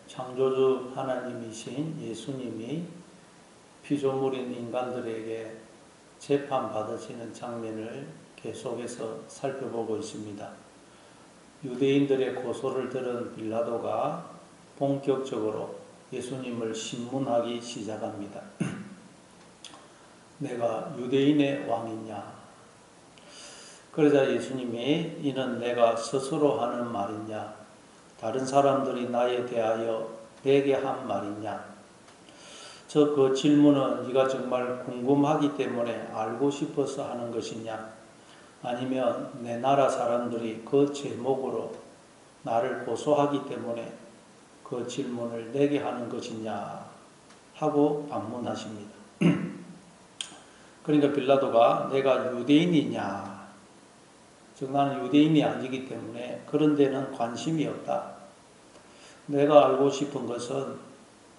창조주 하나님이신 예수님이 피조물인 인간들에게 재판받으시는 장면을 계속해서 살펴보고 있습니다. 유대인들의 고소를 들은 빌라도가 본격적으로 예수님을 신문하기 시작합니다. 내가 유대인의 왕이냐? 그러자 예수님이 이는 내가 스스로 하는 말이냐? 다른 사람들이 나에 대하여 내게 한 말이냐? 그 질문은 네가 정말 궁금하기 때문에 알고 싶어서 하는 것이냐? 아니면 내 나라 사람들이 그 제목으로 나를 고소하기 때문에 그 질문을 내게 하는 것이냐? 하고 반문하십니다. 그러니까 빌라도가 내가 유대인이냐? 즉 나는 유대인이 아니기 때문에 그런 데는 관심이 없다. 내가 알고 싶은 것은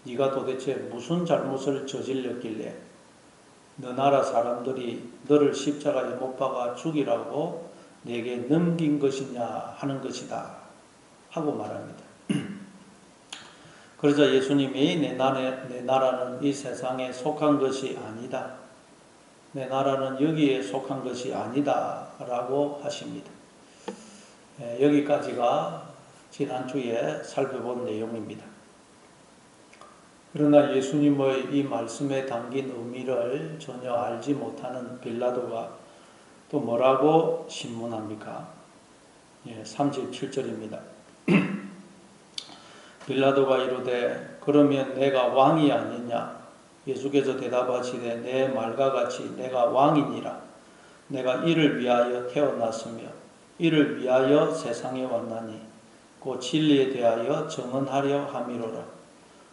네가 도대체 무슨 잘못을 저질렀길래 너 나라 사람들이 너를 십자가에 못 박아 죽이라고 내게 넘긴 것이냐 하는 것이다 하고 말합니다. 그러자 예수님이 내 나라는 이 세상에 속한 것이 아니다. 내 나라는 여기에 속한 것이 아니다 라고 하십니다. 여기까지가 지난주에 살펴본 내용입니다. 그러나 예수님의 이 말씀에 담긴 의미를 전혀 알지 못하는 빌라도가 또 뭐라고 신문합니까? 37절입니다. 빌라도가 이르되 그러면 내가 왕이 아니냐? 예수께서 대답하시되 내 말과 같이 내가 왕이니라. 내가 이를 위하여 태어났으며 이를 위하여 세상에 왔나니 곧 진리에 대하여 증언하려 함이로라.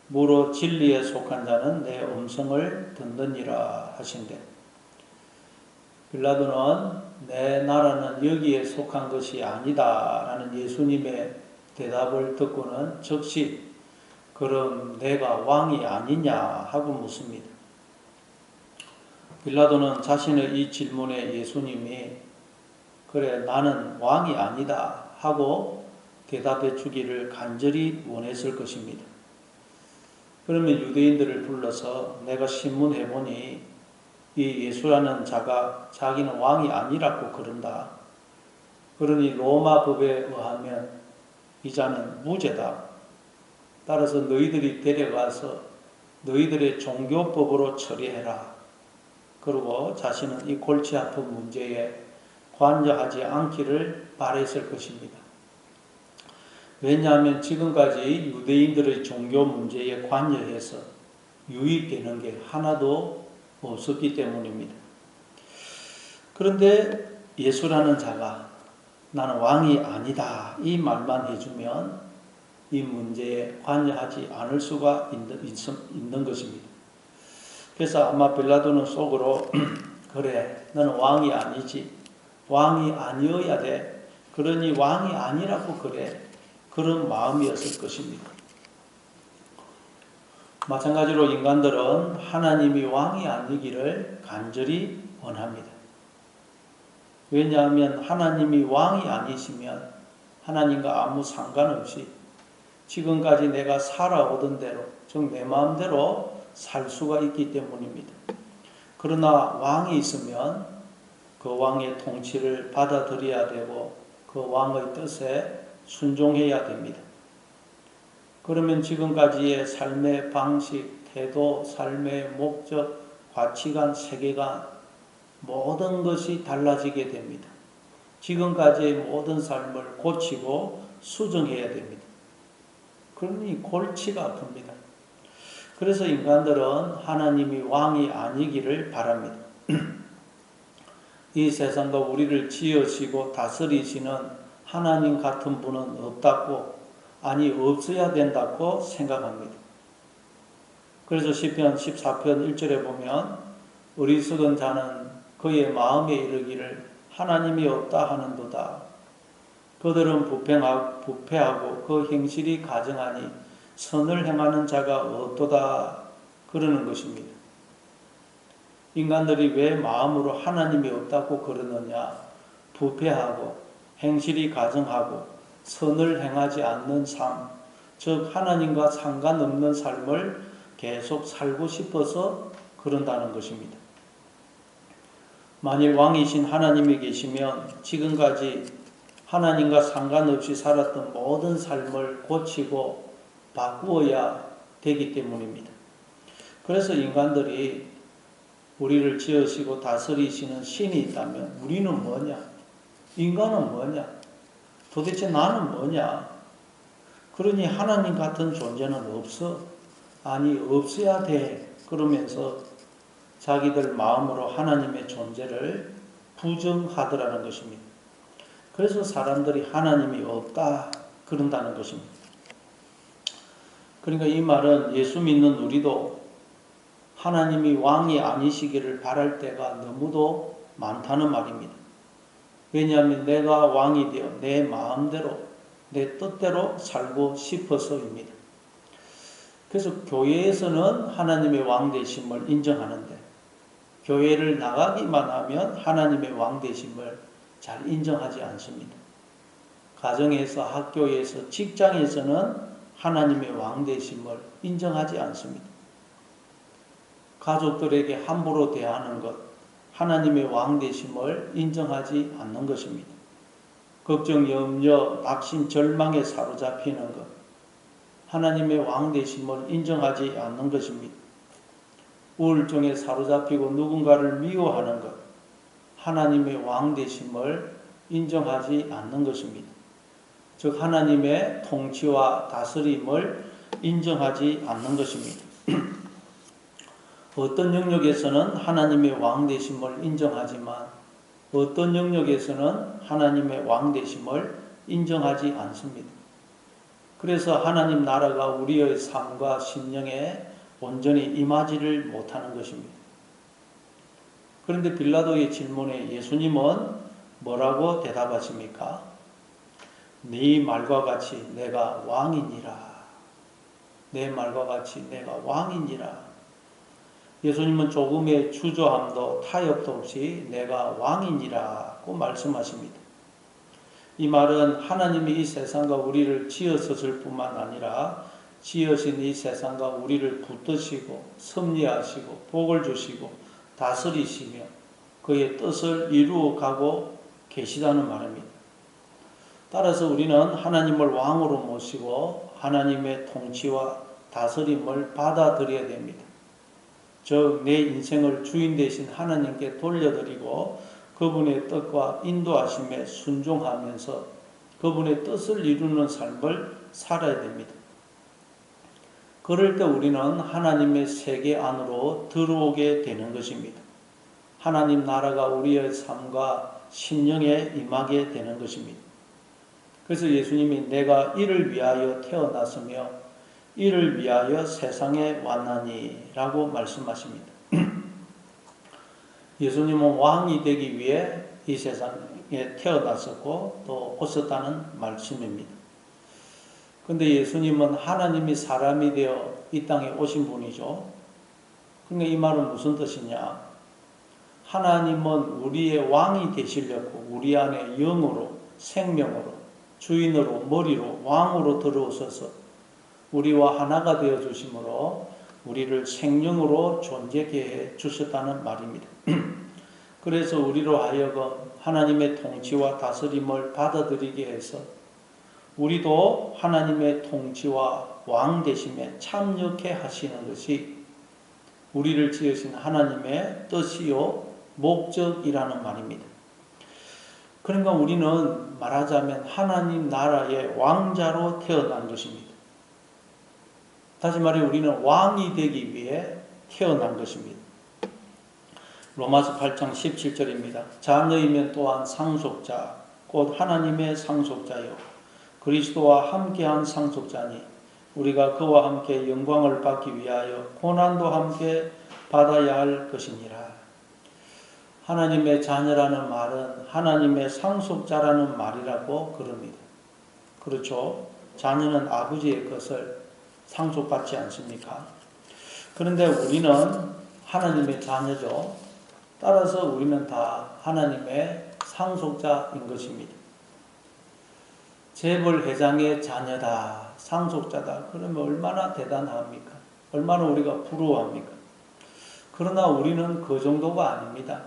무로 진리에 속한 자는 내 음성을 듣느니라 하신대. 빌라도는 내 나라는 여기에 속한 것이 아니다 라는 예수님의 대답을 듣고는 즉시 그럼 내가 왕이 아니냐 하고 묻습니다. 빌라도는 자신의 이 질문에 예수님이 그래 나는 왕이 아니다 하고 대답해 주기를 간절히 원했을 것입니다. 그러면 유대인들을 불러서 내가 신문해보니 이 예수라는 자가 자기는 왕이 아니라고 그런다. 그러니 로마 법에 의하면 이 자는 무죄다. 따라서 너희들이 데려가서 너희들의 종교법으로 처리해라. 그리고 자신은 이 골치 아픈 문제에 관여하지 않기를 바랬을 것입니다. 왜냐하면 지금까지 유대인들의 종교 문제에 관여해서 유익되는 게 하나도 없었기 때문입니다. 그런데 예수라는 자가 나는 왕이 아니다 이 말만 해주면 이 문제에 관여하지 않을 수가 있는 것입니다. 그래서 아마 빌라도는 속으로 그래 너는 왕이 아니지 왕이 아니어야 돼 그러니 왕이 아니라고 그래 그런 마음이었을 것입니다. 마찬가지로 인간들은 하나님이 왕이 아니기를 간절히 원합니다. 왜냐하면 하나님이 왕이 아니시면 하나님과 아무 상관없이 지금까지 내가 살아오던 대로 즉 내 마음대로 살 수가 있기 때문입니다. 그러나 왕이 있으면 그 왕의 통치를 받아들여야 되고 그 왕의 뜻에 순종해야 됩니다. 그러면 지금까지의 삶의 방식, 태도, 삶의 목적, 가치관, 세계관 모든 것이 달라지게 됩니다. 지금까지의 모든 삶을 고치고 수정해야 됩니다. 그러니 골치가 아픕니다. 그래서 인간들은 하나님이 왕이 아니기를 바랍니다. 이 세상과 우리를 지으시고 다스리시는 하나님 같은 분은 없다고 아니 없어야 된다고 생각합니다. 그래서 시편 14편 1절에 보면 어리석은 자는 그의 마음에 이르기를 하나님이 없다 하는도다. 그들은 부패하고 그 행실이 가증하니 선을 행하는 자가 없도다 그러는 것입니다. 인간들이 왜 마음으로 하나님이 없다고 그러느냐? 부패하고 행실이 가증하고 선을 행하지 않는 삶, 즉 하나님과 상관없는 삶을 계속 살고 싶어서 그런다는 것입니다. 만일 왕이신 하나님이 계시면 지금까지 하나님과 상관없이 살았던 모든 삶을 고치고 바꾸어야 되기 때문입니다. 그래서 인간들이 우리를 지으시고 다스리시는 신이 있다면 우리는 뭐냐? 인간은 뭐냐? 도대체 나는 뭐냐? 그러니 하나님 같은 존재는 없어. 아니 없어야 돼. 그러면서 자기들 마음으로 하나님의 존재를 부정하더라는 것입니다. 그래서 사람들이 하나님이 없다 그런다는 것입니다. 그러니까 이 말은 예수 믿는 우리도 하나님이 왕이 아니시기를 바랄 때가 너무도 많다는 말입니다. 왜냐하면 내가 왕이 되어 내 마음대로 내 뜻대로 살고 싶어서입니다. 그래서 교회에서는 하나님의 왕 되심을 인정하는데 교회를 나가기만 하면 하나님의 왕 되심을 잘 인정하지 않습니다. 가정에서, 학교에서, 직장에서는 하나님의 왕 되심을 인정하지 않습니다. 가족들에게 함부로 대하는 것, 하나님의 왕 되심을 인정하지 않는 것입니다. 걱정, 염려, 낙심, 절망에 사로잡히는 것, 하나님의 왕 되심을 인정하지 않는 것입니다. 우울증에 사로잡히고 누군가를 미워하는 것, 하나님의 왕 되심을 인정하지 않는 것입니다. 즉 하나님의 통치와 다스림을 인정하지 않는 것입니다. 어떤 영역에서는 하나님의 왕 되심을 인정하지만 어떤 영역에서는 하나님의 왕 되심을 인정하지 않습니다. 그래서 하나님 나라가 우리의 삶과 심령에 온전히 임하지를 못하는 것입니다. 그런데 빌라도의 질문에 예수님은 뭐라고 대답하십니까? 네 말과 같이 내가 왕이니라. 내 말과 같이 내가 왕이니라. 예수님은 조금의 주저함도 타협도 없이 내가 왕이니라고 말씀하십니다. 이 말은 하나님이 이 세상과 우리를 지으셨을 뿐만 아니라 지으신 이 세상과 우리를 붙드시고 섭리하시고 복을 주시고 다스리시며 그의 뜻을 이루어가고 계시다는 말입니다. 따라서 우리는 하나님을 왕으로 모시고 하나님의 통치와 다스림을 받아들여야 됩니다. 즉 내 인생을 주인 되신 하나님께 돌려드리고 그분의 뜻과 인도하심에 순종하면서 그분의 뜻을 이루는 삶을 살아야 됩니다. 그럴 때 우리는 하나님의 세계 안으로 들어오게 되는 것입니다. 하나님 나라가 우리의 삶과 심령에 임하게 되는 것입니다. 그래서 예수님이 내가 이를 위하여 태어났으며 이를 위하여 세상에 왔나니 라고 말씀하십니다. 예수님은 왕이 되기 위해 이 세상에 태어났었고 또 오셨다는 말씀입니다. 그런데 예수님은 하나님이 사람이 되어 이 땅에 오신 분이죠. 그러니까 이 말은 무슨 뜻이냐? 하나님은 우리의 왕이 되시려고 우리 안에 영으로, 생명으로, 주인으로, 머리로, 왕으로 들어오셔서 우리와 하나가 되어 주심으로 우리를 생명으로 존재케 해 주셨다는 말입니다. 그래서 우리로 하여금 하나님의 통치와 다스림을 받아들이게 해서 우리도 하나님의 통치와 왕 되심에 참여케 하시는 것이 우리를 지으신 하나님의 뜻이요 목적이라는 말입니다. 그러니까 우리는 말하자면 하나님 나라의 왕자로 태어난 것입니다. 다시 말해 우리는 왕이 되기 위해 태어난 것입니다. 로마서 8장 17절입니다. 자녀이면 또한 상속자 곧 하나님의 상속자요 그리스도와 함께한 상속자니 우리가 그와 함께 영광을 받기 위하여 고난도 함께 받아야 할 것이니라. 하나님의 자녀라는 말은 하나님의 상속자라는 말이라고 그럽니다. 그렇죠? 자녀는 아버지의 것을 상속받지 않습니까? 그런데 우리는 하나님의 자녀죠. 따라서 우리는 다 하나님의 상속자인 것입니다. 재벌 회장의 자녀다. 상속자다. 그러면 얼마나 대단합니까? 얼마나 우리가 부러워합니까? 그러나 우리는 그 정도가 아닙니다.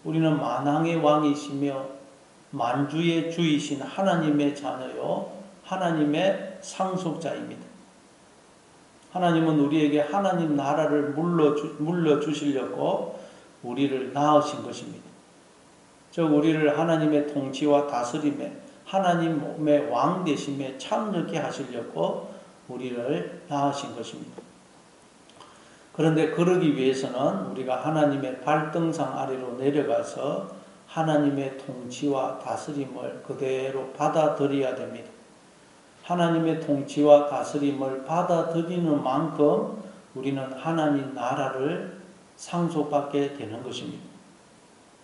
우리는 만왕의 왕이시며 만주의 주이신 하나님의 자녀요, 하나님의 상속자입니다. 하나님은 우리에게 하나님 나라를 물려주시려고 우리를 낳으신 것입니다. 즉 우리를 하나님의 통치와 다스림에, 하나님의 왕 되심에 참여케 하시려고 우리를 낳으신 것입니다. 그런데 그러기 위해서는 우리가 하나님의 발등상 아래로 내려가서 하나님의 통치와 다스림을 그대로 받아들여야 됩니다. 하나님의 통치와 다스림을 받아들이는 만큼 우리는 하나님 나라를 상속받게 되는 것입니다.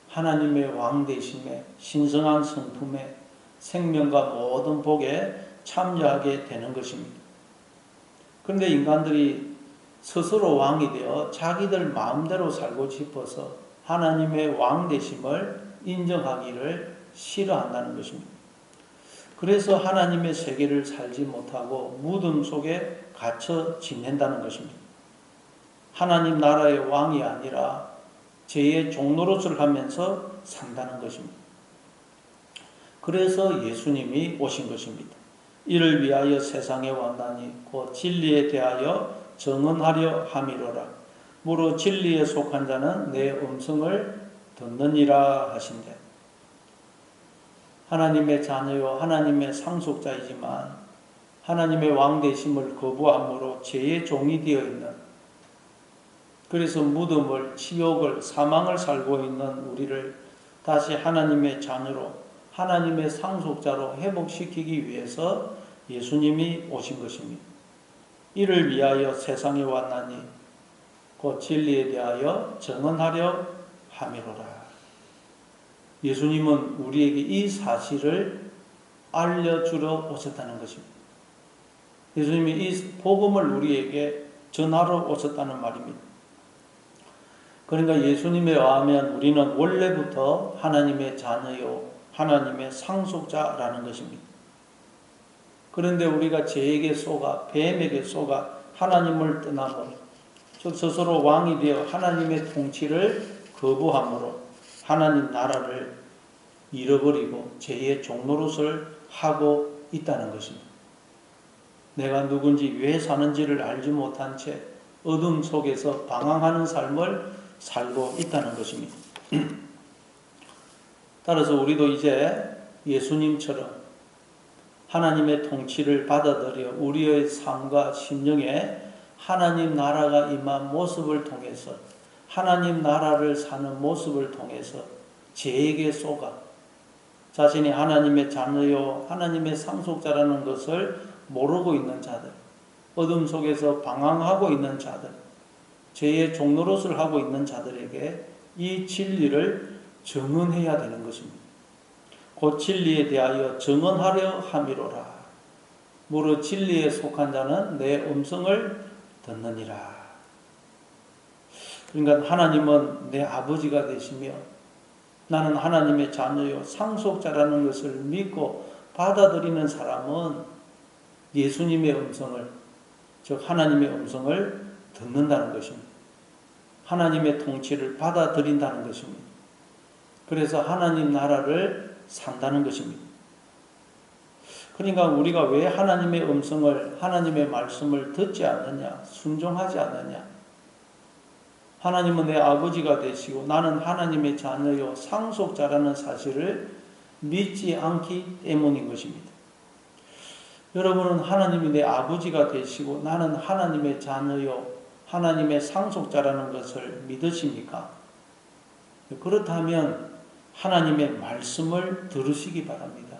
하나님의 왕 되심에, 신성한 성품에, 생명과 모든 복에 참여하게 되는 것입니다. 그런데 인간들이 스스로 왕이 되어 자기들 마음대로 살고 싶어서 하나님의 왕 되심을 인정하기를 싫어한다는 것입니다. 그래서 하나님의 세계를 살지 못하고 무덤 속에 갇혀 지낸다는 것입니다. 하나님 나라의 왕이 아니라 죄의 종노릇을 하면서 산다는 것입니다. 그래서 예수님이 오신 것입니다. 이를 위하여 세상에 왔나니 곧 진리에 대하여 증언하려 함이로라. 무릇 진리에 속한 자는 내 음성을 듣느니라 하신대. 하나님의 자녀요 하나님의 상속자이지만 하나님의 왕 되심을 거부함으로 죄의 종이 되어 있는, 그래서 무덤을, 지옥을, 사망을 살고 있는 우리를 다시 하나님의 자녀로, 하나님의 상속자로 회복시키기 위해서 예수님이 오신 것입니다. 이를 위하여 세상에 왔나니 곧 진리에 대하여 증언하려 함이로라. 예수님은 우리에게 이 사실을 알려주러 오셨다는 것입니다. 예수님이 이 복음을 우리에게 전하러 오셨다는 말입니다. 그러니까 예수님에 의하면 우리는 원래부터 하나님의 자녀요 하나님의 상속자라는 것입니다. 그런데 우리가 죄에게 속아, 뱀에게 속아 하나님을 떠나므로, 즉 스스로 왕이 되어 하나님의 통치를 거부함으로 하나님 나라를 잃어버리고 죄의 종노릇을 하고 있다는 것입니다. 내가 누군지 왜 사는지를 알지 못한 채 어둠 속에서 방황하는 삶을 살고 있다는 것입니다. 따라서 우리도 이제 예수님처럼 하나님의 통치를 받아들여 우리의 삶과 심령에 하나님 나라가 임한 모습을 통해서, 하나님 나라를 사는 모습을 통해서 죄에게 속아 자신이 하나님의 자녀요 하나님의 상속자라는 것을 모르고 있는 자들, 어둠 속에서 방황하고 있는 자들, 죄의 종노릇을 하고 있는 자들에게 이 진리를 증언해야 되는 것입니다. 곧 진리에 대하여 증언하려 함이로라. 무릇 진리에 속한 자는 내 음성을 듣느니라. 그러니까 하나님은 내 아버지가 되시며 나는 하나님의 자녀요 상속자라는 것을 믿고 받아들이는 사람은 예수님의 음성을, 즉 하나님의 음성을 듣는다는 것입니다. 하나님의 통치를 받아들인다는 것입니다. 그래서 하나님 나라를 산다는 것입니다. 그러니까 우리가 왜 하나님의 음성을, 하나님의 말씀을 듣지 않느냐, 순종하지 않느냐. 하나님은 내 아버지가 되시고 나는 하나님의 자녀요 상속자라는 사실을 믿지 않기 때문인 것입니다. 여러분은 하나님이 내 아버지가 되시고 나는 하나님의 자녀요 하나님의 상속자라는 것을 믿으십니까? 그렇다면 하나님의 말씀을 들으시기 바랍니다.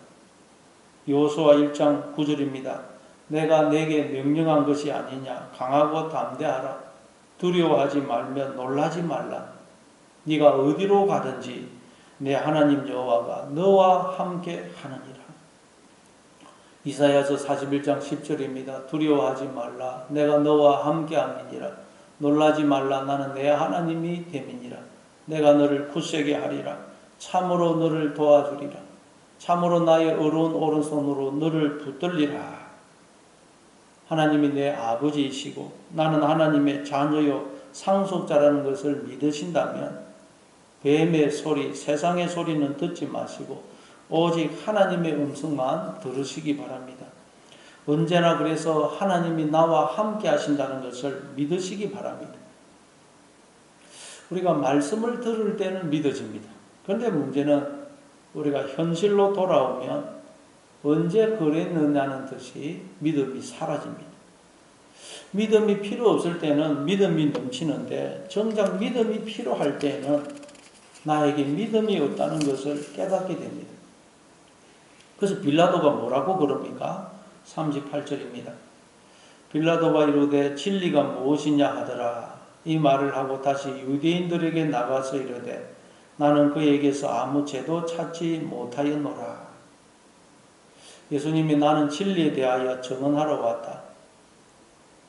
여호수아 1장 9절입니다. 내가 내게 명령한 것이 아니냐. 강하고 담대하라. 두려워하지 말며 놀라지 말라. 네가 어디로 가든지 내 하나님 여호와가 너와 함께 하느니라. 이사야서 41장 10절입니다. 두려워하지 말라. 내가 너와 함께 함이니라. 놀라지 말라. 나는 내 하나님이 됨이니라. 내가 너를 굳세게 하리라. 참으로 너를 도와주리라. 참으로 나의 의로운 오른손으로 너를 붙들리라. 하나님이 내 아버지이시고 나는 하나님의 자녀요 상속자라는 것을 믿으신다면 뱀의 소리, 세상의 소리는 듣지 마시고 오직 하나님의 음성만 들으시기 바랍니다. 언제나 그래서 하나님이 나와 함께 하신다는 것을 믿으시기 바랍니다. 우리가 말씀을 들을 때는 믿어집니다. 그런데 문제는 우리가 현실로 돌아오면 언제 그랬느냐는 듯이 믿음이 사라집니다. 믿음이 필요 없을 때는 믿음이 넘치는데 정작 믿음이 필요할 때는 나에게 믿음이 없다는 것을 깨닫게 됩니다. 그래서 빌라도가 뭐라고 그럽니까? 38절입니다. 빌라도가 이르되 진리가 무엇이냐 하더라. 이 말을 하고 다시 유대인들에게 나가서 이르되 나는 그에게서 아무 죄도 찾지 못하였노라. 예수님이 나는 진리에 대하여 증언하러 왔다.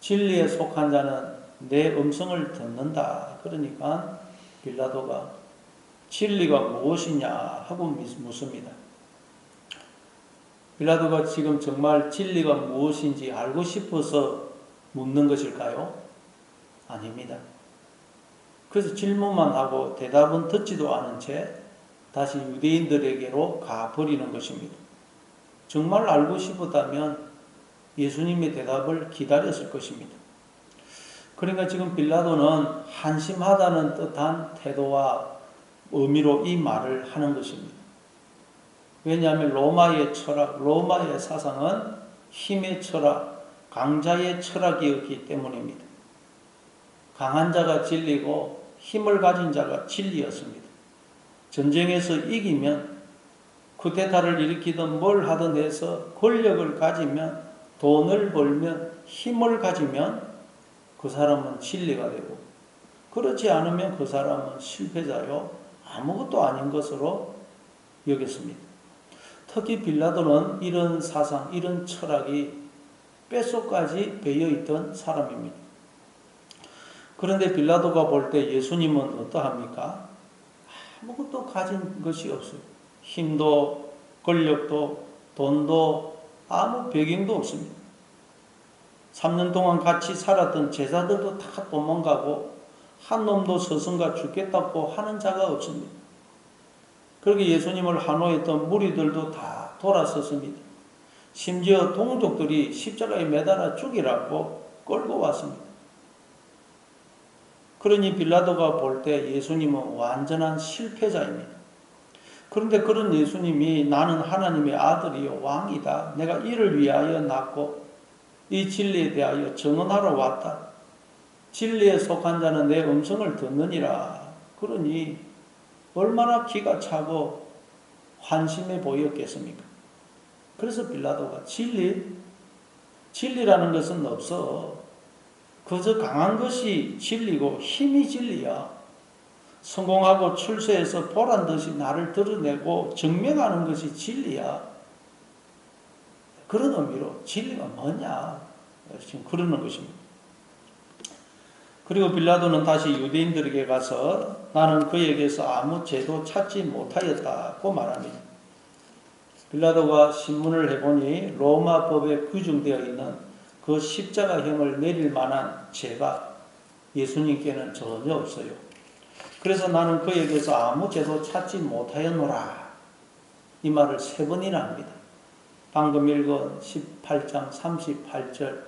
진리에 속한 자는 내 음성을 듣는다. 그러니까 빌라도가 진리가 무엇이냐 하고 묻습니다. 빌라도가 지금 정말 진리가 무엇인지 알고 싶어서 묻는 것일까요? 아닙니다. 그래서 질문만 하고 대답은 듣지도 않은 채 다시 유대인들에게로 가버리는 것입니다. 정말 알고 싶었다면 예수님의 대답을 기다렸을 것입니다. 그러니까 지금 빌라도는 한심하다는 뜻한 태도와 의미로 이 말을 하는 것입니다. 왜냐하면 로마의 철학, 로마의 사상은 힘의 철학, 강자의 철학이었기 때문입니다. 강한 자가 진리고 힘을 가진 자가 진리였습니다. 전쟁에서 이기면 쿠데타를 일으키든 뭘 하든 해서 권력을 가지면 돈을 벌면 힘을 가지면 그 사람은 진리가 되고 그렇지 않으면 그 사람은 실패자요 아무것도 아닌 것으로 여겼습니다. 특히 빌라도는 이런 사상, 이런 철학이 뼛속까지 배어있던 사람입니다. 그런데 빌라도가 볼 때 예수님은 어떠합니까? 아무것도 가진 것이 없어요. 힘도 권력도 돈도 아무 배경도 없습니다. 3년 동안 같이 살았던 제자들도 다 도망가고 한 놈도 스승과 죽겠다고 하는 자가 없습니다. 그렇게 예수님을 한호했던 무리들도 다 돌아섰습니다. 심지어 동족들이 십자가에 매달아 죽이라고 끌고 왔습니다. 그러니 빌라도가 볼 때 예수님은 완전한 실패자입니다. 그런데 그런 예수님이 나는 하나님의 아들이요 왕이다. 내가 이를 위하여 낳고 이 진리에 대하여 증언하러 왔다. 진리에 속한 자는 내 음성을 듣느니라. 그러니 얼마나 기가 차고 환심해 보였겠습니까? 그래서 빌라도가 진리라는 것은 없어. 그저 강한 것이 진리고 힘이 진리야. 성공하고 출세해서 보란듯이 나를 드러내고 증명하는 것이 진리야. 그런 의미로 진리가 뭐냐 지금 그러는 것입니다. 그리고 빌라도는 다시 유대인들에게 가서 나는 그에게서 아무 죄도 찾지 못하였다고 말합니다. 빌라도가 신문을 해보니 로마 법에 규정되어 있는 그 십자가형을 내릴 만한 죄가 예수님께는 전혀 없어요. 그래서 나는 그에게서 아무 죄도 찾지 못하였노라. 이 말을 3번이나 합니다. 방금 읽은 18장 38절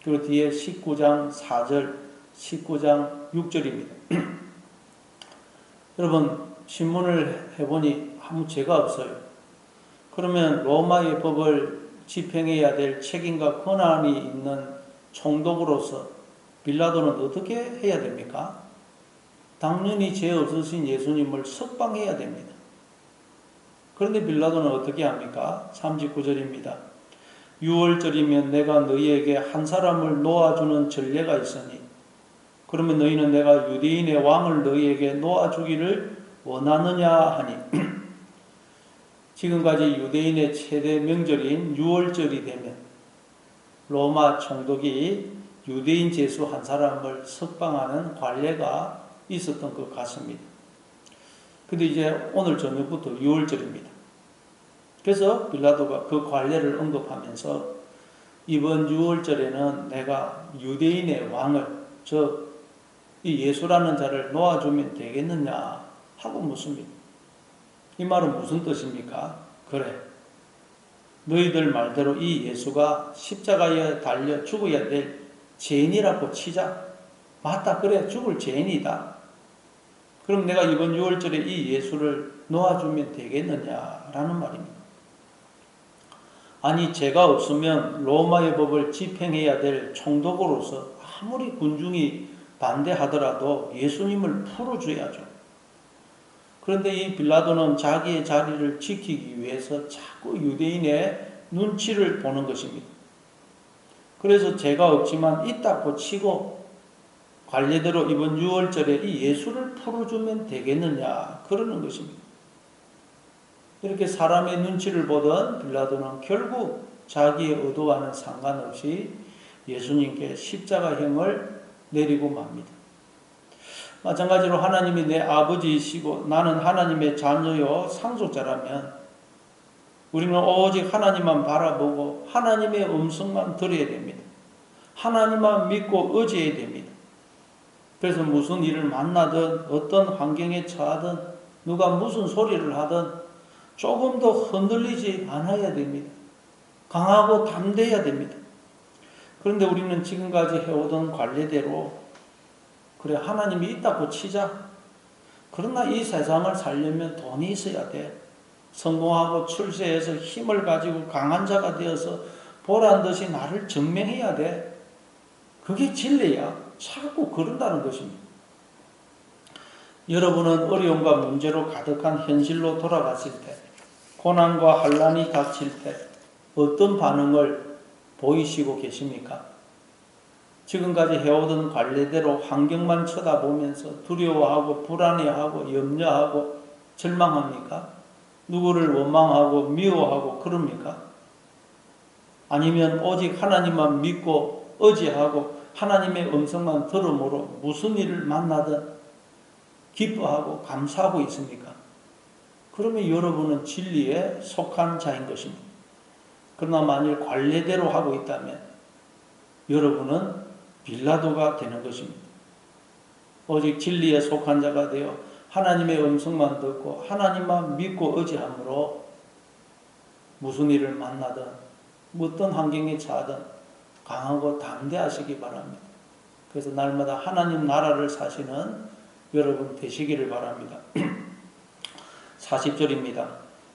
그리고 뒤에 19장 4절 19장 6절입니다. 여러분 신문을 해보니 아무 죄가 없어요. 그러면 로마의 법을 집행해야 될 책임과 권한이 있는 총독으로서 빌라도는 어떻게 해야 됩니까? 당연히 죄 없으신 예수님을 석방해야 됩니다. 그런데 빌라도는 어떻게 합니까? 39절입니다. 6월절이면 내가 너희에게 한 사람을 놓아주는 전례가 있으니 그러면 너희는 내가 유대인의 왕을 너희에게 놓아주기를 원하느냐 하니 지금까지 유대인의 최대 명절인 6월절이 되면 로마 총독이 유대인 죄수 한 사람을 석방하는 관례가 있었던 것 같습니다. 근데 이제 오늘 저녁부터 6월절입니다. 그래서 빌라도가 그 관례를 언급하면서 이번 6월절에는 내가 유대인의 왕을 이 예수라는 자를 놓아주면 되겠느냐 하고 묻습니다. 이 말은 무슨 뜻입니까? 그래, 너희들 말대로 이 예수가 십자가에 달려 죽어야 될 죄인이라고 치자. 맞다, 그래, 죽을 죄인이다. 그럼 내가 이번 6월절에 이 예수를 놓아주면 되겠느냐라는 말입니다. 아니, 죄가 없으면 로마의 법을 집행해야 될 총독으로서 아무리 군중이 반대하더라도 예수님을 풀어줘야죠. 그런데 이 빌라도는 자기의 자리를 지키기 위해서 자꾸 유대인의 눈치를 보는 것입니다. 그래서 죄가 없지만 있다고 치고 관례대로 이번 6월절에 이 예수를 풀어주면 되겠느냐 그러는 것입니다. 이렇게 사람의 눈치를 보던 빌라도는 결국 자기의 의도와는 상관없이 예수님께 십자가형을 내리고 맙니다. 마찬가지로 하나님이 내 아버지이시고 나는 하나님의 자녀요 상속자라면 우리는 오직 하나님만 바라보고 하나님의 음성만 들어야 됩니다. 하나님만 믿고 의지해야 됩니다. 그래서 무슨 일을 만나든 어떤 환경에 처하든 누가 무슨 소리를 하든 조금도 흔들리지 않아야 됩니다. 강하고 담대해야 됩니다. 그런데 우리는 지금까지 해오던 관례대로 그래, 하나님이 있다고 치자. 그러나 이 세상을 살려면 돈이 있어야 돼. 성공하고 출세해서 힘을 가지고 강한 자가 되어서 보란듯이 나를 증명해야 돼. 그게 진리야. 자꾸 그런다는 것입니다. 여러분은 어려움과 문제로 가득한 현실로 돌아갔을 때, 고난과 환난이 닥칠 때 어떤 반응을 보이시고 계십니까? 지금까지 해오던 관례대로 환경만 쳐다보면서 두려워하고 불안해하고 염려하고 절망합니까? 누구를 원망하고 미워하고 그럽니까? 아니면 오직 하나님만 믿고 의지하고 하나님의 음성만 들음으로 무슨 일을 만나든 기뻐하고 감사하고 있습니까? 그러면 여러분은 진리에 속한 자인 것입니다. 그러나 만일 관례대로 하고 있다면 여러분은 빌라도가 되는 것입니다. 오직 진리에 속한 자가 되어 하나님의 음성만 듣고 하나님만 믿고 의지함으로 무슨 일을 만나든 어떤 환경에 처하든 강하고 담대하시기 바랍니다. 그래서 날마다 하나님 나라를 사시는 여러분 되시기를 바랍니다. 40절입니다.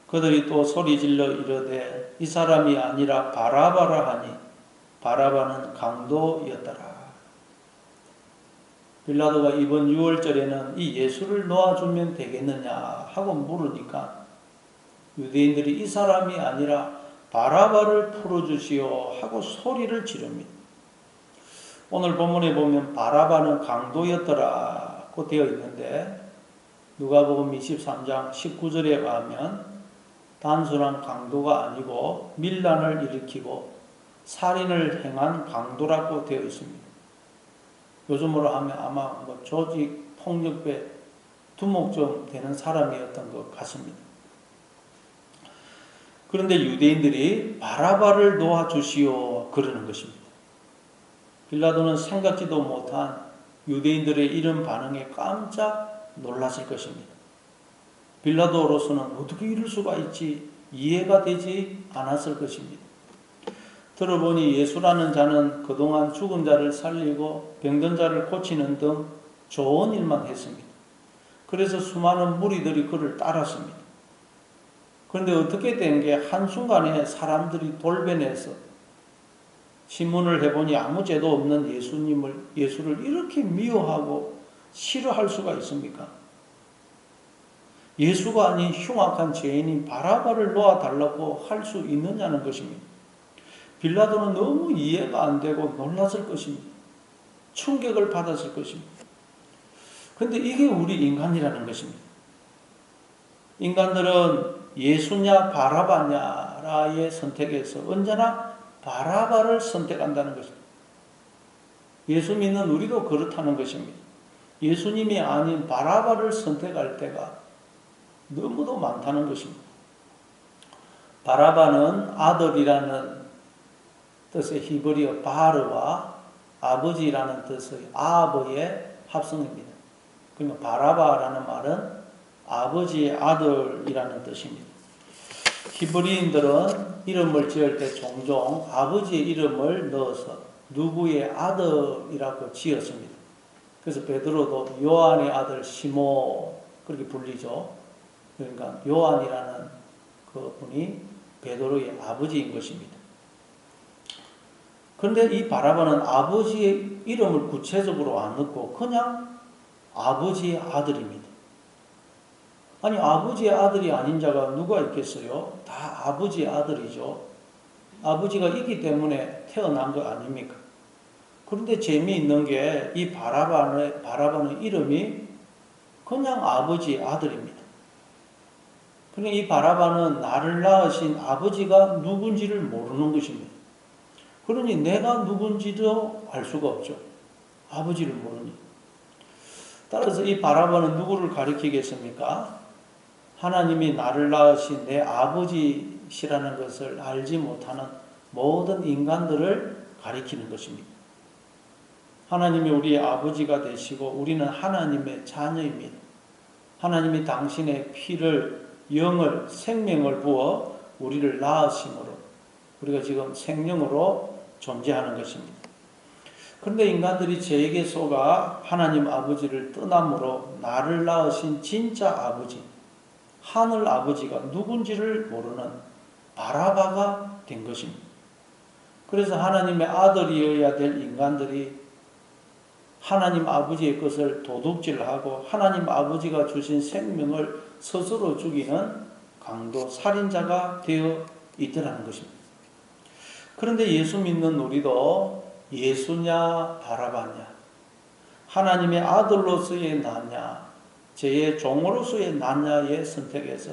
그들이 또 소리질러 이르되 이 사람이 아니라 바라바라 하니 바라바는 강도였더라. 빌라도가 이번 6월절에는 이 예수를 놓아주면 되겠느냐 하고 물으니까 유대인들이 이 사람이 아니라 바라바를 풀어주시오 하고 소리를 지릅니다. 오늘 본문에 보면 바라바는 강도였더라고 되어 있는데 누가복음 23장 19절에 가면 단순한 강도가 아니고 밀란을 일으키고 살인을 행한 강도라고 되어 있습니다. 요즘으로 하면 아마 조직 폭력배 두목점 되는 사람이었던 것 같습니다. 그런데 유대인들이 바라바를 놓아주시오 그러는 것입니다. 빌라도는 생각지도 못한 유대인들의 이런 반응에 깜짝 놀랐을 것입니다. 빌라도로서는 어떻게 이럴 수가 있지 이해가 되지 않았을 것입니다. 들어보니 예수라는 자는 그동안 죽은 자를 살리고 병든 자를 고치는 등 좋은 일만 했습니다. 그래서 수많은 무리들이 그를 따랐습니다. 그런데 어떻게 된 게 한순간에 사람들이 돌변해서 신문을 해보니 아무 죄도 없는 예수를 이렇게 미워하고 싫어할 수가 있습니까? 예수가 아닌 흉악한 죄인인 바라바를 놓아달라고 할 수 있느냐는 것입니다. 빌라도는 너무 이해가 안 되고 놀랐을 것입니다. 충격을 받았을 것입니다. 그런데 이게 우리 인간이라는 것입니다. 인간들은 예수냐 바라바냐의 선택에서 언제나 바라바를 선택한다는 것입니다. 예수 믿는 우리도 그렇다는 것입니다. 예수님이 아닌 바라바를 선택할 때가 너무도 많다는 것입니다. 바라바는 아들이라는 뜻의 히브리어 바르와 아버지라는 뜻의 아버의 합성입니다. 그러니까 바라바라는 말은 아버지의 아들이라는 뜻입니다. 히브리인들은 이름을 지을 때 종종 아버지의 이름을 넣어서 누구의 아들이라고 지었습니다. 그래서 베드로도 요한의 아들 시몬 그렇게 불리죠. 그러니까 요한이라는 그 분이 베드로의 아버지인 것입니다. 그런데 이 바라바는 아버지의 이름을 구체적으로 안 넣고 그냥 아버지의 아들입니다. 아니 아버지의 아들이 아닌 자가 누가 있겠어요? 다 아버지의 아들이죠. 아버지가 있기 때문에 태어난 거 아닙니까? 그런데 재미있는 게 이 바라바는 이름이 그냥 아버지의 아들입니다. 그러니까 이 바라바는 나를 낳으신 아버지가 누군지를 모르는 것입니다. 그러니 내가 누군지도 알 수가 없죠. 아버지를 모르니. 따라서 이 바라바는 누구를 가리키겠습니까? 하나님이 나를 낳으신 내 아버지시라는 것을 알지 못하는 모든 인간들을 가리키는 것입니다. 하나님이 우리의 아버지가 되시고 우리는 하나님의 자녀입니다. 하나님이 당신의 피를, 영을, 생명을 부어 우리를 낳으심으로 우리가 지금 생명으로 존재하는 것입니다. 그런데 인간들이 죄에게 속아 하나님 아버지를 떠남으로 나를 낳으신 진짜 아버지, 하늘 아버지가 누군지를 모르는 바라바가 된 것입니다. 그래서 하나님의 아들이어야 될 인간들이 하나님 아버지의 것을 도둑질하고 하나님 아버지가 주신 생명을 스스로 죽이는 강도 살인자가 되어 있더라는 것입니다. 그런데 예수 믿는 우리도 예수냐 바라바냐, 하나님의 아들로서의 나냐 죄의 종으로서의 나냐의 선택에서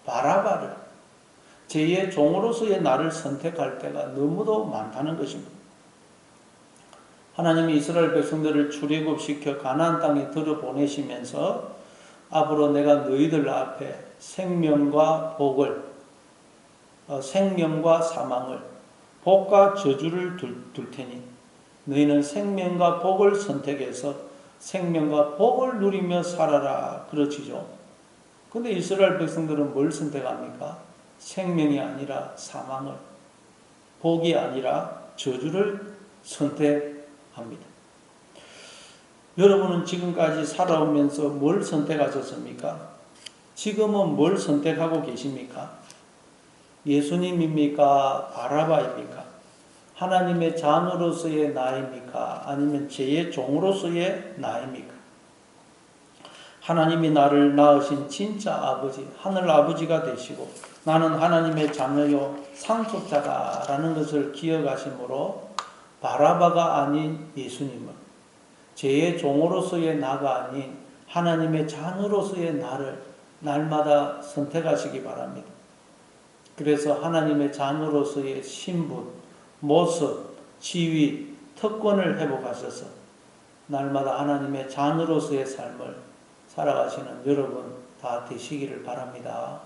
바라바를, 죄의 종으로서의 나를 선택할 때가 너무도 많다는 것입니다. 하나님이 이스라엘 백성들을 출애굽시켜 가나안 땅에 들어보내시면서 앞으로 내가 너희들 앞에 생명과 복을, 생명과 사망을, 복과 저주를 둘 테니 너희는 생명과 복을 선택해서 생명과 복을 누리며 살아라 그러지죠. 근데 이스라엘 백성들은 뭘 선택합니까? 생명이 아니라 사망을, 복이 아니라 저주를 선택합니다. 여러분은 지금까지 살아오면서 뭘 선택하셨습니까? 지금은 뭘 선택하고 계십니까? 예수님입니까? 바라바입니까? 하나님의 자녀로서의 나입니까? 아니면 죄의 종으로서의 나입니까? 하나님이 나를 낳으신 진짜 아버지, 하늘 아버지가 되시고 나는 하나님의 자녀요 상속자다라는 것을 기억하심으로 바라바가 아닌 예수님을, 죄의 종으로서의 나가 아닌 하나님의 자녀로서의 나를 날마다 선택하시기 바랍니다. 그래서 하나님의 자녀로서의 신분, 모습, 지위, 특권을 회복하셔서 날마다 하나님의 자녀로서의 삶을 살아가시는 여러분 다 되시기를 바랍니다.